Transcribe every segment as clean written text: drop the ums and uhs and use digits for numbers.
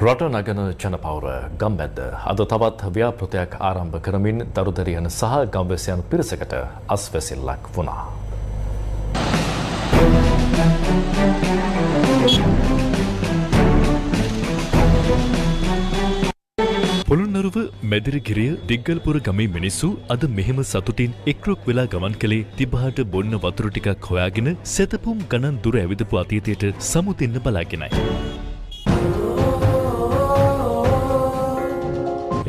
රට නගන ජනපෞර ගම්මැද්ද අද තවත් ව්‍යාපෘතයක් ආරම්භ කරමින් දරුදරියන සහ ගම්වැසියන් පිරිසකට අස්වැසිල්ලක් වුණා. පොළොන්නරුව මැදිරිගිරිය දිග්ගල්පුර ගමේ මිනිස්සු අද මෙහෙම සතුටින් එක්රොක් වෙලා ගමන් කළේ තිබහට බොන්න වතුර ටිකක් හොයාගෙන සැතපුම් ගණන් දුර ඇවිදපු අතීතයට සමුදෙන්න බලාගෙනයි.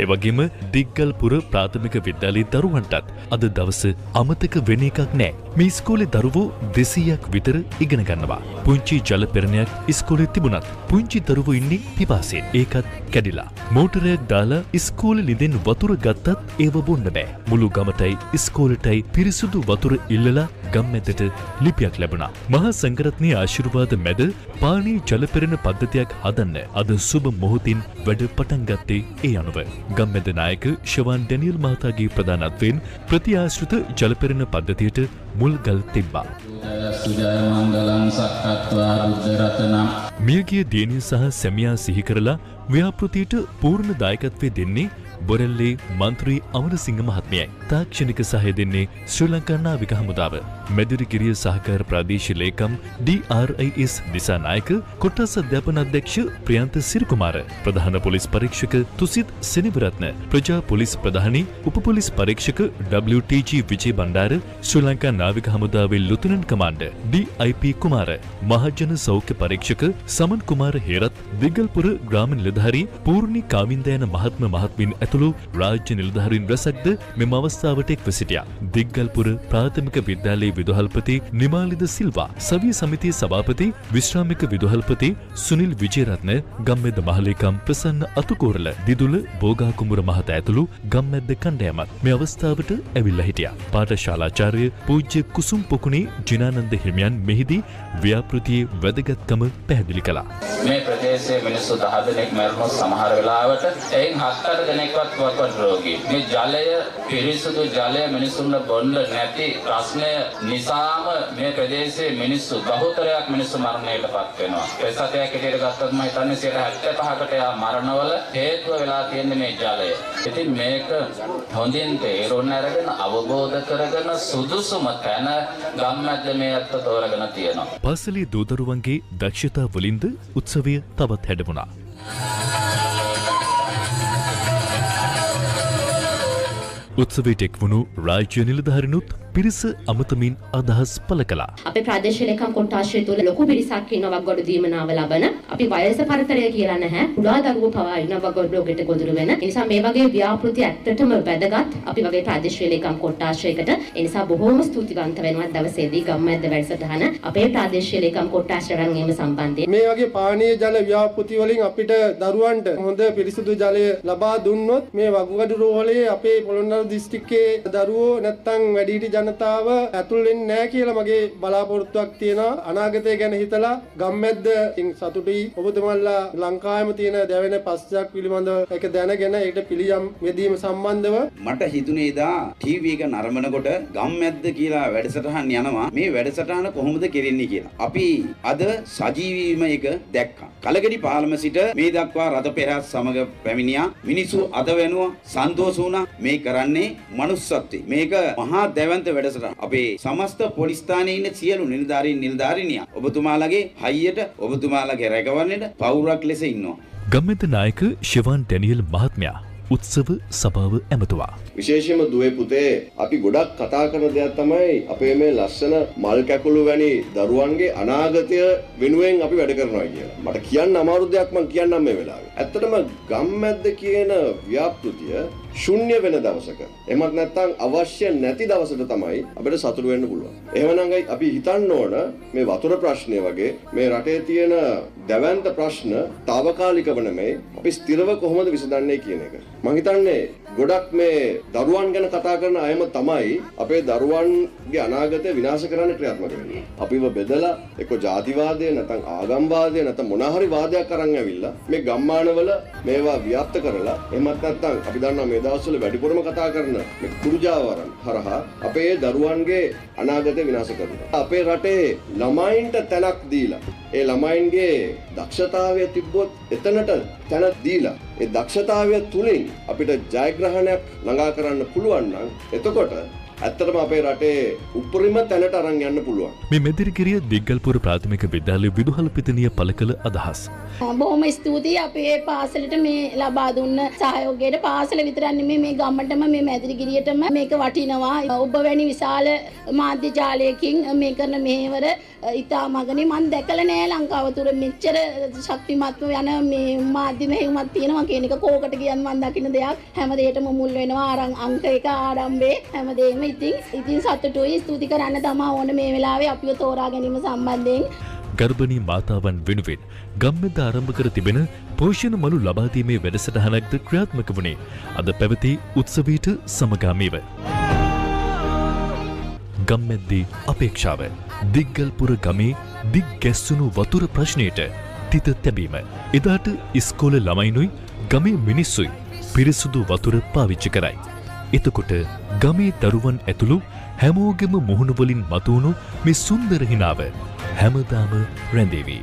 එවගේම දිග්ගල්පුර ප්‍රාථමික විද්‍යාලයේ දරුවන්ටත් අද දවස අමතක වෙන එකක් නෑ. මේ ඉස්කෝලේ දරුවෝ 200ක් විතර ඉගෙන ගන්නවා. පුංචි ජල පෙරණයක් ඉස්කෝලේ තිබුණත් පුංචි දරුවෝ ඉන්නේ පිපාසයෙන්. ඒකත් කැඩිලා. මෝටරයක් දාලා ඉස්කෝලේ ලිඳෙන් වතුර ගත්තත් ඒව බොන්න බෑ. මුළු ගමටයි ඉස්කෝලේටයි පිරිසුදු වතුර ඉල්ලලා ගම්මැද්දට ලිපියක් ලැබුණා. මහා සංඝරත්නයේ ආශිර්වාද මැද පානීය ජල පෙරණ පද්ධතියක් හදන්න අද සුබ මොහොතින් වැඩ පටන් ගත්තේ ඒ අනුව. ගම්මැද්ද නායක ශවන් ඩැනියල් මහතාගේ ප්‍රධානත්වයෙන් ප්‍රතිආශ්‍රිත ජල පෙරණ පද්ධතියට මුල්ගල් තිබ්බා. මියගිය දියණිය සහ සැමියා සිහි කරලා ව්‍යාපෘතියට පූර්ණ දායකත්වය දෙන්නේ බොරැල්ලේ මන්ත්‍රී අමරසිංහ මහත්මයයි. තාක්ෂණික සහාය දෙන්නේ ශ්‍රී ලංකා නාවික හමුදාව. මැදිරිගිරිය සහකාර ප්‍රාදේශීය ලේකම් DRIS දිසානායක, කොට්ටාස අධ්‍යාපන අධ්‍යක්ෂ ප්‍රියන්ත සිරිකුමාර, ප්‍රධාන පොලිස් පරීක්ෂක තුසිත් සෙනවිරත්න, ප්‍රජා පොලිස් ප්‍රධානී උප පොලිස් පරීක්ෂක WTG විජේ බණ්ඩාර, ශ්‍රී ලංකා නාවික හමුදාවේ ලුතුනන්ට් කමාන්ඩර් DIP කුමාර, මහජන සෞඛ්‍ය පරීක්ෂක සමන් කුමාර හේරත්, දිගල්පුර ග්‍රාම නිලධාරී පූර්ණි කාමින්දයන මහත්ම මහත්මින් ඇතුළු රාජ්‍ය නිලධාරීන් රැසක්ද මෙම අවස්ථාවට එක්ව සිටියා. දිග්ගල්පුර ප්‍රාථමික විද්‍යාලයේ විදුහල්පති නිමාලිද සිල්වා, සවිය සමිතියේ සභාපති විශ්‍රාමික විදුහල්පති සුනිල් විජේරත්න, ගම්මැද්ද මහලේකම් ප්‍රසන්න අතුකෝරල, දිදුල බෝගා කුඹුර මහතා ඇතුළු ගම්මැද්ද කණ්ඩායමත් මේ අවස්ථාවට ඇවිල්ලා හිටියා. පාඨශාලාචාර්ය පූජ්‍ය කුසුම් පොකුණේ ජිනානන්ද හිමියන් මෙහිදී ව්‍යාපෘතියේ වැදගත්කම පැහැදිලි කළා. මේ ප්‍රදේශයේ මිනිස්සු 10 දෙනෙක් මරණොත් සමහර වෙලාවට එයින් 7-8 දෙනෙක්වත් වකුගඩු රෝගී. මේ ජලය පිරිසුදු ජලය මිනිසුන්ට බොන්න නැති ප්‍රශ්නය නිසාම මේ ප්‍රදේශයේ මිනිස්සු බහුතරයක් මිනිස්සු මරණයටපත් වෙනවා. ඒ සතයක් හැටියට ගත්තොත් මම හිතන්නේ 75%කට යා මරණවල හේතුව වෙලා තියෙන්නේ මේ ජලය. ඉතින් මේක හොඳින් තේරුම් අරගෙන අවබෝධ කරගෙන සුදුසුම තැන ගම්මැද්ද මේ අත්ත තෝරගෙන තියෙනවා. පාසලේ දූදරුවන්ගේ දක්ෂතා වලින්ද උත්සවය තවත් හැඩවුණා. උත්සවයට එක්වුණු රාජ්‍ය නිලධාරීනුත් පිරිස අමතමින් අදහස් පළ කළා. අපේ ප්‍රාදේශීය ලේකම් කොට්ටාශය තුළ ලොකු පිරිසක් ඉන්නවා වගොඩු දීමනාව ලබන. අපි වයස පරතරය කියලා නැහැ. කුඩා දරුවෝ පවා ඉන්නවා වගොඩු රෝගයට ගොදුරු වෙන. ඒ නිසා මේ වගේ ව්‍යාපෘති ඇත්තටම වැදගත්. අපි වගේ ප්‍රාදේශීය ලේකම් කොට්ටාශයකට. ඒ නිසා බොහෝම ස්තුතිවන්ත වෙනවා දවසේදී ගම්මැද්ද වැඩසටහන අපේ ප්‍රාදේශීය ලේකම් කොට්ටාශයෙන් එම සම්බන්ධයෙන්. මේ වගේ පානීය ජල ව්‍යාපෘති වලින් අපිට දරුවන්ට හොඳ පිරිසිදු ජලය ලබා දුන්නොත් මේ වගොඩු රෝහලේ අපේ පොළොන්නරු දිස්ත්‍රික්කයේ දරුවෝ නැත්තම් වැඩිහිටි ජනතාව ඇතුල් වෙන්නේ නැහැ කියලා මගේ බලාපොරොත්තුවක් තියෙනවා. අනාගතය ගැන හිතලා ගම්මැද්ද සතුටුයි. ඔබතුමාලා ලංකාවේම තියෙන දැවෙන පස්සක් පිළිබඳව ඒක දැනගෙන ඒකට පිළියම් යෙදීම සම්බන්ධව මට හිතුනේ දා ටීවී එක නරඹනකොට ගම්මැද්ද කියලා වැඩසටහන් යනවා. මේ වැඩසටහන කොහොමද කෙරෙන්නේ කියලා. අපි අද සජීවීම එක දැක්කා. කලගඩි පාලම සිට මේ දක්වා රථ පෙරහස් සමග පැමිණියා. මිනිස්සු අද වෙනුව සන්තෝෂ වුණා. මේ කරන්නේ මනුස්සත්වයේ. මේක මහා දැවැන්ත වැඩසටහන. අපේ සමස්ත පොලිස් ස්ථානයේ ඉන්න සියලු නිලධාරීනියා ඔබතුමාලගේ හයියට ඔබතුමාලගේ රැකවරණයට පවුරක් ලෙස ඉන්නවා. ගම්මැද්ද නායක ශවන් ඩැනියල් මහත්මයා උත්සව සභාව ඇමතුවා. විශේෂයෙන්ම දුවේ පුතේ අපි ගොඩක් කතා කරන දෙයක් තමයි අපේ මේ ලස්සන මල් කැකුළු වැනි දරුවන්ගේ අනාගතය වෙනුවෙන් අපි වැඩ කරනවා කියලා. මට කියන්න අමාරු දෙයක් මම කියන්නම් මේ වෙලාවේ. ඇත්තටම ගම්මැද්ද කියන ව්‍යාපෘතිය ශුන්‍ය වෙන දවසක එහෙමත් නැත්නම් අවශ්‍ය නැති දවසට තමයි අපිට සතුටු වෙන්න පුළුවන්. එහෙමනම් අපි හිතන්න ඕන මේ වතුර ප්‍රශ්නය වගේ මේ රටේ තියෙන දැවැන්ත ප්‍රශ්න తాවකාලිකව නෙමෙයි අපි ස්ථිරව කොහොමද විසඳන්නේ කියන එක. මම හිතන්නේ ගොඩක් මේ දරුවන් ගැන කතා කරන අයම තමයි අපේ දරුවන්ගේ අනාගතය විනාශ කරන්න ක්‍රියාත්මක වෙන්නේ. අපිව බෙදලා එක්ක ජාතිවාදය නැත්නම් ආගම්වාදය නැත්නම් මොන හරි වාදයක් අරන් ඇවිල්ලා මේ ගම්මානවල මේවා ව්‍යාප්ත කරලා එහෙමත් නැත්නම් අපි දන්නවා මේ දවස්වල වැඩිපුරම කතා කරන මේ කුරුජාවරන් හරහා අපේ දරුවන්ගේ අනාගතය විනාශ කරනවා. අපේ රටේ ළමයින්ට තැනක් දීලා ඒ ළමයින්ගේ දක්ෂතාවය තිබ්බොත් එතනට තැන දීලා ඒ දක්ෂතාවය තුලින් අපිට ජයග්‍රහණයක් ළඟා කරන්න පුළුවන් නම් එතකොට ඇත්තටම අපේ රටේ උපරිම තැනට අරන් යන්න පුළුවන්. මේ මෙදිරිගිරිය දිග්ගල්පුර ප්‍රාථමික විද්‍යාලයේ විදුහල්පතිනිය පළ කළ අදහස්. බොහොම ස්තුතියි අපේ පාසලට මේ ලබා දුන්න සහයෝගයට. පාසල විතරක් නෙමෙයි මේ ගමටම මේ මැදිරිගිරියටම මේක වටිනවා. ඔබ වැනි විශාල මාධ්‍ය ජාලයකින් මේ කරන මෙහෙවර ඉතා මගනේ මම දැකලා නෑ ලංකාව තුර මෙච්චර ශක්තිමත්ව යන මේ මාධ්‍ය මෙහෙයුමක් තියෙනවා කියන එක කෝකට කියන්න මම දකින්න දෙයක්. හැම දෙයකම මුල් වෙනවා අංක එක ආරම්භයේ හැමදේම ඉතින් සතුටුයි. ස්තුති කරන්න තමයි ඕන මේ වෙලාවේ අපිව තෝරා ගැනීම සම්බන්ධයෙන්. ගර්භණී මාතාවන් වෙනුවෙන් ගම්මෙද ආරම්භ කර තිබෙන පෝෂණ මළු ලබා දීමේ වැඩසටහනක්ද ක්‍රියාත්මක වුණේ අද පැවති උත්සවයට සමගාමීව. ගම්මැද්දේ අපේක්ෂාව දිග්ගල්පුර ගමේ දිග් ගැස්සුණු වතුර ප්‍රශ්නයට තිත තැබීම. එදාට ඉස්කෝල ළමයිනුයි ගමේ මිනිස්සුයි පිරිසුදු වතුර පාවිච්චි කරයි. එතකොට ගමේ දරුවන් ඇතුළු හැමෝගෙම මුහුණුවලින් මතුවුණු මේ සුන්දර හිනාව හැමදාම රැඳේවි.